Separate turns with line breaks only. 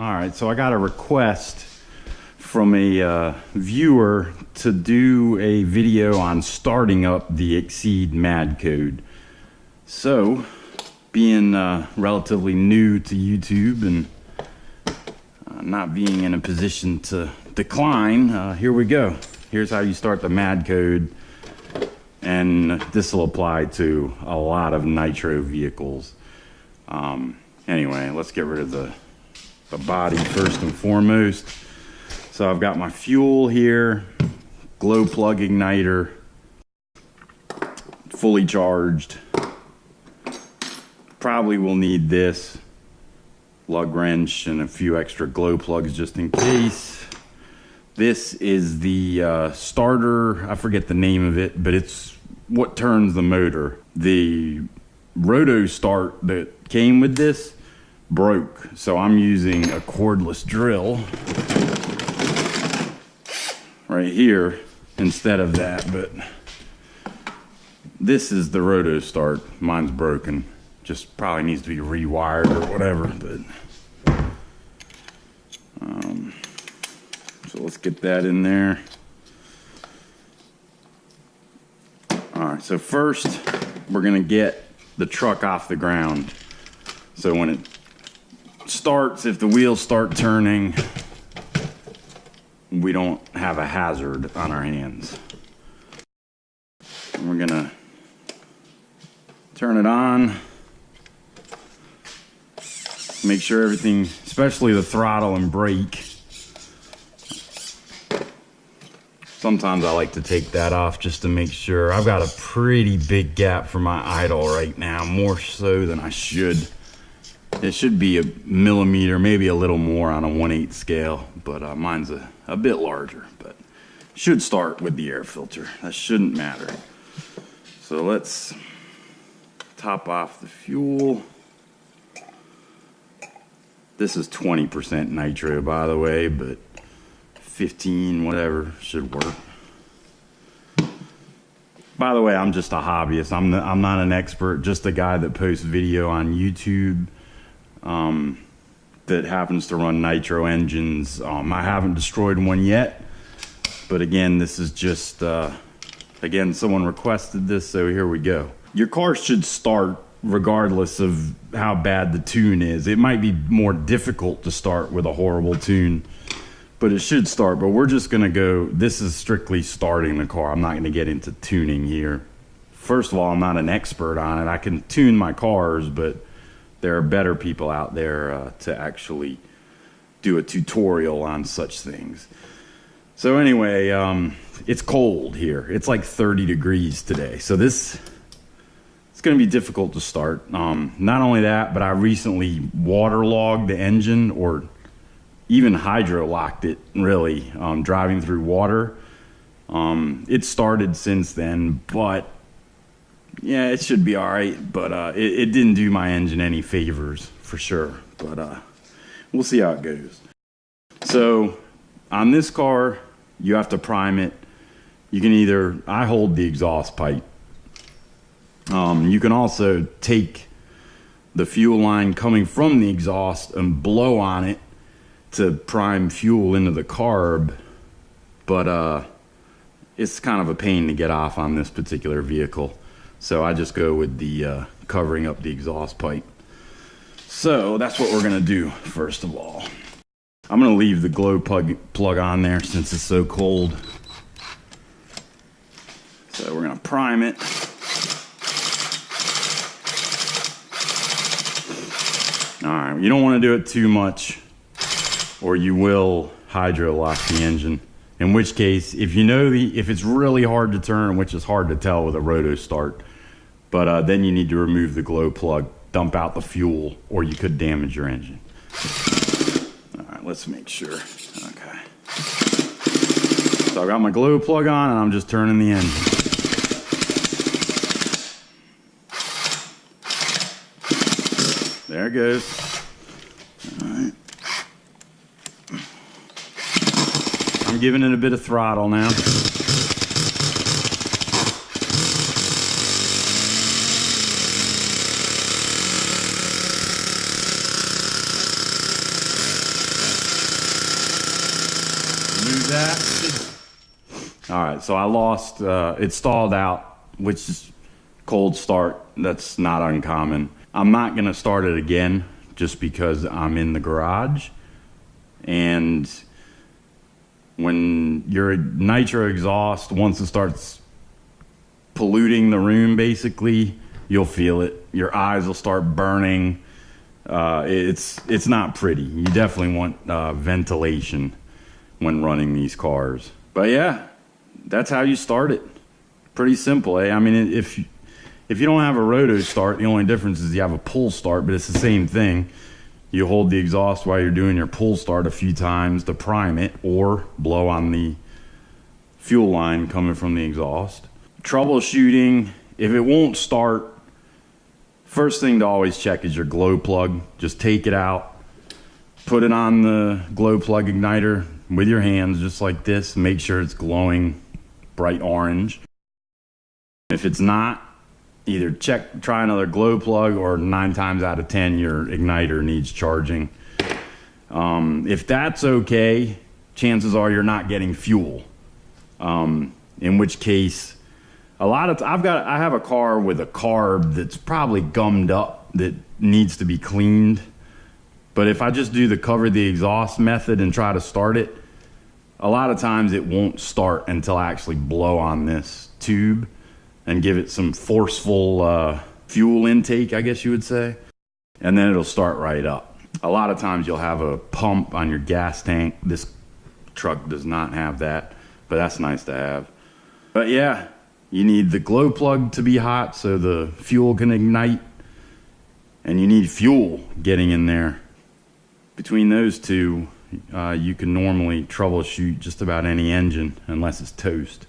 All right, so I got a request from a viewer to do a video on starting up the Exceed Madcode. So, being relatively new to YouTube and not being in a position to decline, here we go. Here's how you start the Madcode, and this will apply to a lot of Nitro vehicles. Anyway, let's get rid of the body first and foremost. So I've got my fuel here, glow plug igniter, fully charged. Probably will need this lug wrench and a few extra glow plugs just in case. This is the starter, I forget the name of it, but it's what turns the motor. The roto start that came with this broke, so I'm using a cordless drill right here instead of that, but this is the roto start. Mine's broken, just probably needs to be rewired or whatever, but so let's get that in there. All right, so first we're gonna get the truck off the ground. So when it starts, if the wheels start turning, we don't have a hazard on our hands. And we're gonna turn it on. Make sure everything, especially the throttle and brake. Sometimes I like to take that off just to make sure. I've got a pretty big gap for my idle right now, more so than I should. It should be a millimeter, maybe a little more on a 1/8 scale, but mine's a bit larger, but should start with the air filter. That shouldn't matter. So let's top off the fuel. This is 20% nitro, by the way, but 15, whatever, should work. By the way, I'm just a hobbyist. I'm not an expert, just a guy that posts video on YouTube that happens to run nitro engines. I haven't destroyed one yet, but again, this is just, again, someone requested this, so here we go. Your car should start regardless of how bad the tune is. It might be more difficult to start with a horrible tune, but it should start. But we're just gonna go, this is strictly starting the car. I'm not gonna get into tuning here. First of all, I'm not an expert on it. I can tune my cars, but there are better people out there to actually do a tutorial on such things. So anyway, it's cold here. It's like 30 degrees today. So it's gonna be difficult to start. Not only that, but I recently waterlogged the engine, or even hydro locked it, really, driving through water. It started since then, but yeah, it should be all right, but it didn't do my engine any favors for sure, but we'll see how it goes. So on this car, you have to prime it. You can either, I hold the exhaust pipe. You can also take the fuel line coming from the exhaust and blow on it to prime fuel into the carb, but it's kind of a pain to get off on this particular vehicle. So I just go with the covering up the exhaust pipe. So that's what we're gonna do first of all. I'm gonna leave the glow plug on there since it's so cold. So we're gonna prime it. All right, you don't wanna do it too much or you will hydro lock the engine. In which case, if you know if it's really hard to turn, which is hard to tell with a roto start, but then you need to remove the glow plug, dump out the fuel, or you could damage your engine. All right, let's make sure. Okay. So I got my glow plug on and I'm just turning the engine. There it goes. All right. I'm giving it a bit of throttle now. use that. All right, so I lost, it stalled out, which is cold start. That's not uncommon. I'm not gonna start it again just because I'm in the garage. And when your nitro exhaust, once it starts polluting the room, basically, you'll feel it. Your eyes will start burning. It's not pretty. You definitely want ventilation when running these cars. But yeah, that's how you start it. Pretty simple, eh? I mean, if you don't have a roto start, the only difference is you have a pull start, but it's the same thing. You hold the exhaust while you're doing your pull start a few times to prime it, or blow on the fuel line coming from the exhaust. Troubleshooting, if it won't start, first thing to always check is your glow plug. Just take it out, put it on the glow plug igniter with your hands just like this. Make sure it's glowing bright orange. If it's not, either try another glow plug, or 9 times out of 10 your igniter needs charging. If that's okay, chances are you're not getting fuel. In which case, I have a car with a carb that's probably gummed up that needs to be cleaned. But if I just do the cover the exhaust method and try to start it, a lot of times it won't start until I actually blow on this tube and give it some forceful fuel intake, I guess you would say. And then it'll start right up. A lot of times you'll have a pump on your gas tank. This truck does not have that, but that's nice to have. But yeah, you need the glow plug to be hot so the fuel can ignite. And you need fuel getting in there. Between those two, you can normally troubleshoot just about any engine unless it's toast.